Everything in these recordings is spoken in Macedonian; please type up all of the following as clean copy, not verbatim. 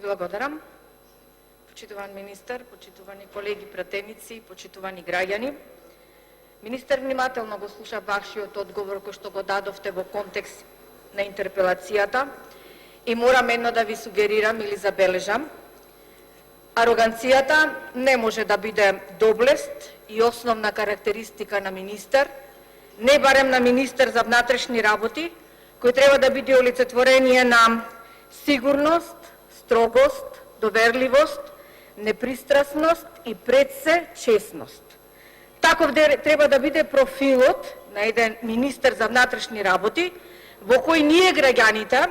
благодарам. Почитуван министер, почитувани колеги пратеници, почитувани граѓани. Министер, внимателно го слуша вашиот одговор кој што го дадовте во контекст на интерпелацијата и морам едно да ви сугерирам или забележам. Ароганцијата не може да биде доблест и основна карактеристика на министер, не барем на министер за внатрешни работи, кој треба да биде олицетворение на сигурност, строгост, доверливост, непристрасност и пред се честност. Таков треба да биде профилот на еден министер за внатрешни работи, во кој ние граѓаните,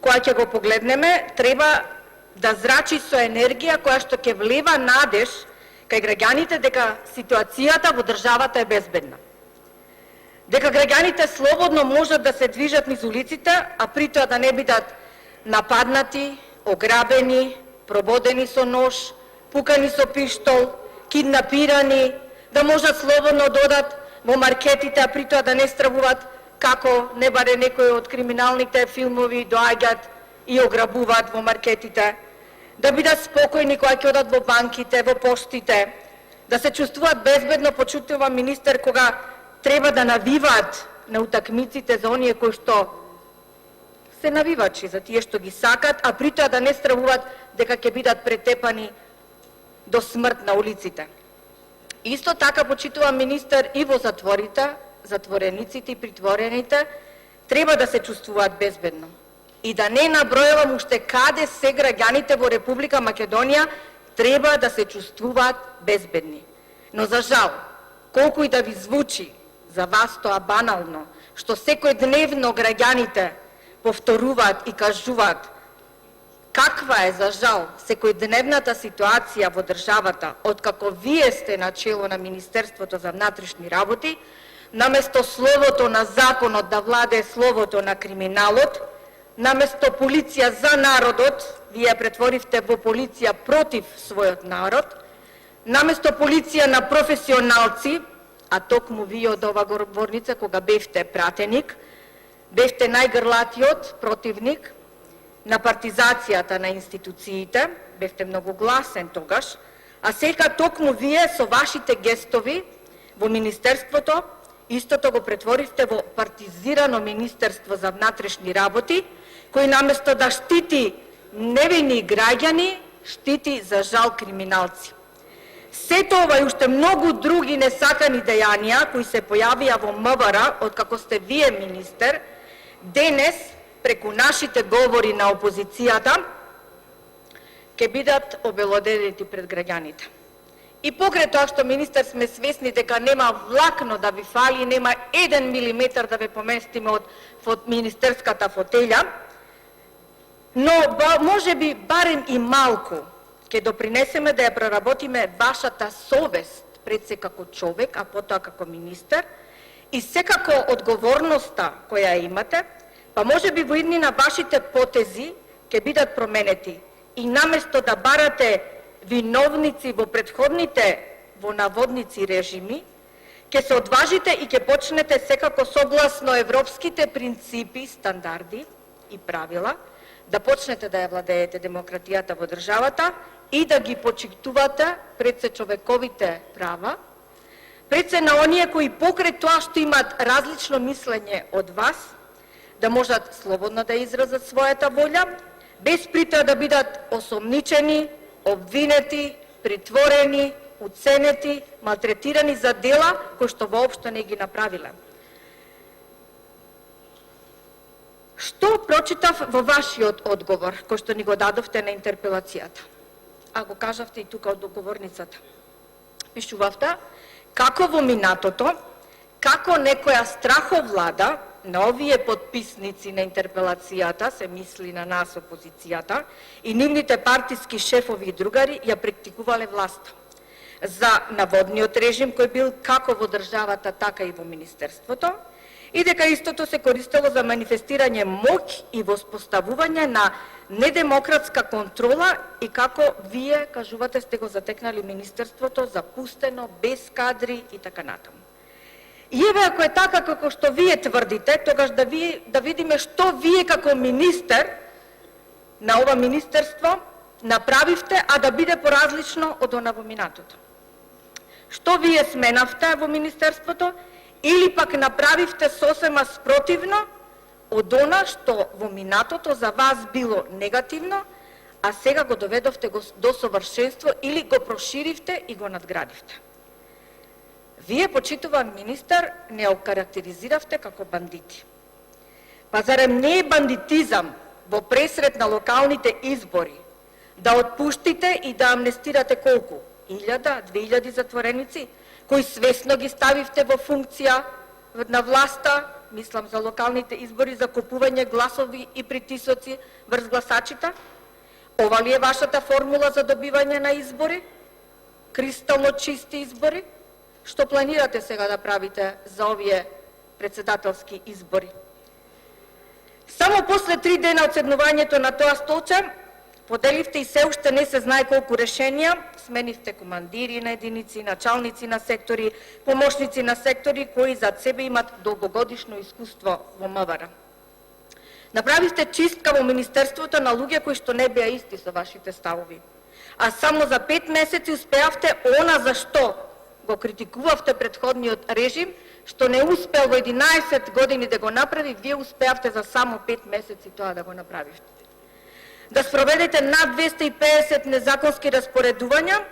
која ќе го погледнеме, треба да зрачи со енергија која што ќе влева надеж кај граѓаните дека ситуацијата во државата е безбедна. Дека граѓаните слободно можат да се движат низ улиците, а при тоа да не бидат нападнати, ограбени, прободени со нож, пукани со пиштол, киднапирани, да можат слободно да одат во маркетите, а при тоа да не стравуваат како не баре некои од криминалните филмови доаѓаат и ограбуваат во маркетите, да бидат спокојни кога ќе одат во банките, во поштите, да се чувствуваат безбедно, почувствува министер кога треба да навиваат на утакмиците за оние кои што се навивачи, за тие што ги сакат, а при тоа да не стравуваат дека ќе бидат претепани до смрт на улиците. Исто така почитува министер и во затворите, затворениците и притворените треба да се чувствуваат безбедно. И да не набројувам уште каде се граѓаните во Република Македонија треба да се чувствуваат безбедни. Но за жал, колку и да ви звучи за вас тоа банално, што секојдневно граѓаните повторуваат и кажуваат каква е, за жал, секојдневната ситуација во државата, откако вие сте на чело на Министерството за внатрешни работи, наместо словото на законот да владее словото на криминалот, наместо полиција за народот, вие ја претворивте во полиција против својот народ, наместо полиција на професионалци, а токму вие од ова говорница, кога бевте пратеник, бевте најгрлатиот противник на партизацијата на институциите, бевте многу гласен тогаш, а сега токму вие со вашите гестови во Министерството, истото го претворивте во партизирано Министерство за внатрешни работи, кој наместо да штити невини граѓани, штити за жал криминалци. Сето ова и уште многу други несакани дејанија кои се појавија во МВР откако сте вие министер, денес преку нашите говори на опозицијата ќе бидат обелоденети пред граѓаните. И покрај тоа што министер сме свесни дека нема влакно да ви фали, нема 1 милиметар да ве поместиме од министерската фотелја, но може би барем и малку ќе допринесеме да ја проработиме вашата совест пред се како човек, а потоа како министер, и секако одговорноста која имате, па може би во иднина вашите потези ќе бидат променети. И наместо да барате виновници во предходните, во наводници режими, ќе се одважите и ќе почнете секако согласно европските принципи, стандарди и правила, да почнете да ја владеете демократијата во државата и да ги почитувате пред се човековите права, пред се на оние кои покрај тоа што имаат различно мислење од вас, да можат слободно да изразат својата волја, без при тоа да бидат осомничени, обвинети, притворени, уценети, малтретирани за дела кои што воопшто не ги направиле. Што прочитав во вашиот одговор, кој што ни го дадовте на интерпелацијата? А го кажавте и тука од договорницата. Пишувавте како во минатото, како некоја страховлада на овие подписници на интерпелацијата, се мисли на нас опозицијата, и нивните партиски шефови и другари ја практикувале власта за наводниот режим кој бил како во државата, така и во Министерството, и дека истото се користело за манифестирање моќ и воспоставување на недемократска контрола и како вие, кажувате, сте го затекнали Министерството запустено, без кадри и така натаму. И еве, ако е така како што вие тврдите, тогаш да видиме што вие како министер на ова министерство направивте, а да биде поразлично од она во минатото? Што вие сменавте во министерството или пак направивте сосема спротивно од она што во минатото за вас било негативно, а сега го доведовте до совршенство или го проширивте и го надградивте? Вие, почитуван министар, не окарактеризиравте како бандити. Па зарем не е бандитизам во пресред на локалните избори да отпуштите и да амнестирате колку? 1000-2000 затвореници, кои свесно ги ставивте во функција на власта, мислам за локалните избори, за купување гласови и притисоци врз гласачите? Ова ли е вашата формула за добивање на избори? Кристално чисти избори? Што планирате сега да правите за овие председателски избори? Само после 3 дена од седнувањето на тоа столче, поделивте и се уште не се знае колку решенија, сменивте командири на единици, началници на сектори, помошници на сектори кои зад себе имат долгогодишно искуство во МВР. Направивте чистка во министерството на луѓе кои што не беа исти со вашите ставови. А само за 5 месеци успеавте она за што го критикувавте предходниот режим, што не успел во 11 години да го направи, вие успеавте за само 5 месеци тоа да го направите. Да спроведете над 250 незаконски распоредувања,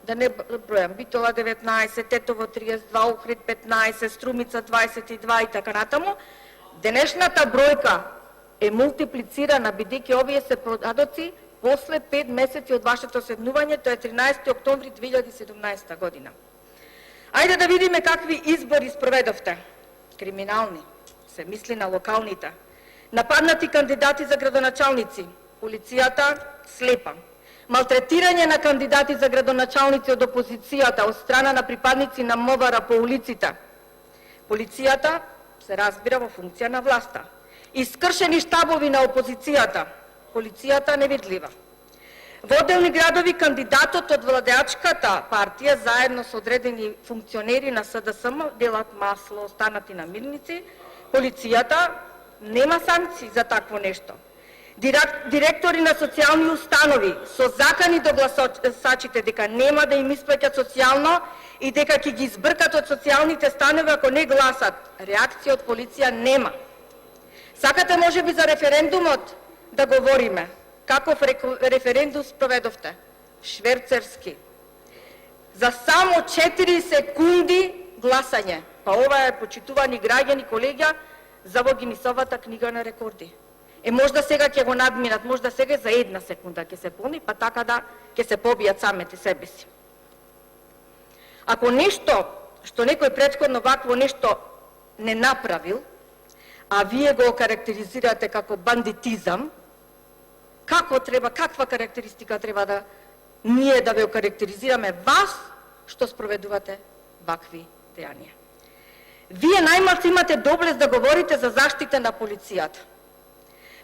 да не бројам, Битола 19, Тетово 32, Охрид 15, Струмица 22 и така натаму. Денешната бројка е мултиплицирана, бидејќи овие се податоци после 5 месеци од вашето седнување, тоа е 13. октомври 2017 година. Ајде да видиме какви избори спроведовте. Криминални, се мисли на локалните. Нападнати кандидати за градоначалници, полицијата слепа. Малтретирање на кандидати за градоначалници од опозицијата од страна на припадници на МВР по улиците. Полицијата се разбира во функција на власта. Искршени штабови на опозицијата, полицијата невидлива. Во одделни градови кандидатот од владеачката партија заедно со одредени функционери на СДСМ делат масло, останати на мирници, полицијата нема санкции за такво нешто. Директори на социјални установи со закани до гласачите дека нема да им исплаќат социјално и дека ќе ги избркат од социјалните станови ако не гласат. Реакција од полиција нема. Сакате можеби за референдумот да говориме. Каков референдум спроведовте? Шверцерски. За само 4 секунди гласање. Па ова е, почитувани граѓани, колега, за во Гинисовата книга на рекорди. Можда сега ќе го надминат, можда сега за 1 секунда ќе се полни, па така да ќе се побијат самите себе си. Ако нешто што некој претходно вакво нешто не направил, а вие го карактеризирате како бандитизам, каква карактеристика треба да ние да ве карактеризираме вас што спроведувате вакви дејанија? Вие најмалку имате доблест да говорите за заштита на полицијата.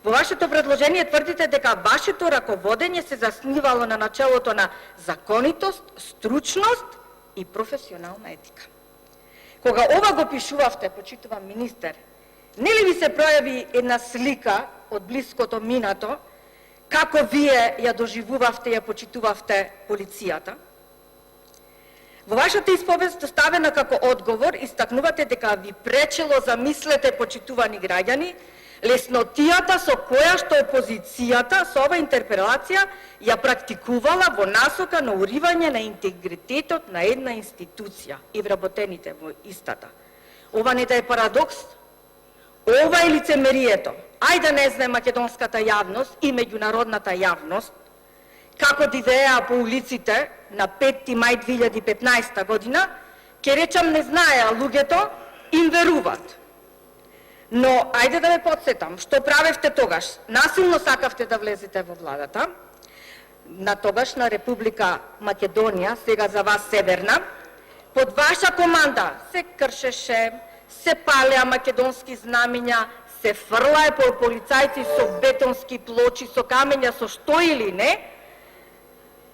Во вашето предложение тврдите дека вашето раководење се заснивало на начелото на законитост, стручност и професионална етика. Кога ова го пишувавте, почитувам министер, нели ви се пројави една слика од блиското минато, како вие ја доживувавте и ја почитувавте полицијата? Во вашата исповест ставена како одговор, истакнувате дека ви пречело замислете, почитувани граѓани, леснотијата со која што опозицијата со ова интерпелација ја практикувала во насока на уривање на интегритетот на една институција и вработените во истата. Ова не да е парадокс? Ова е лицемерието. Ајде не знае македонската јавност и меѓународната јавност како дивеа по улиците на 5. мај 2015 година, ќе речам не знаеа луѓето, им веруваат. Но, ајде да ве подсетам, што правевте тогаш? Насилно сакавте да влезете во владата, на тогашна Република Македонија, сега за вас Северна. Под ваша команда се кршеше, се палеа македонски знамиња, се фрлае по полицајци со бетонски плочи, со камења, со што или не,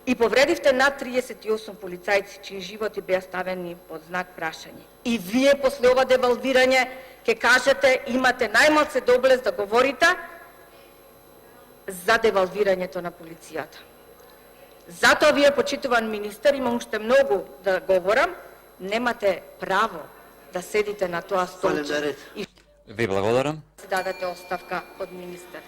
и повредивте над 38 полицајци, чии животи беа ставени под знак прашање. И вие после ова девалвирање ќе кажете, имате најмалце доблест да говорите за девалвирањето на полицијата. Затоа вие, почитуван министер, има уште многу да говорам, немате право да седите на тоа столче и Ви благодарам. си дадете оставка од министер.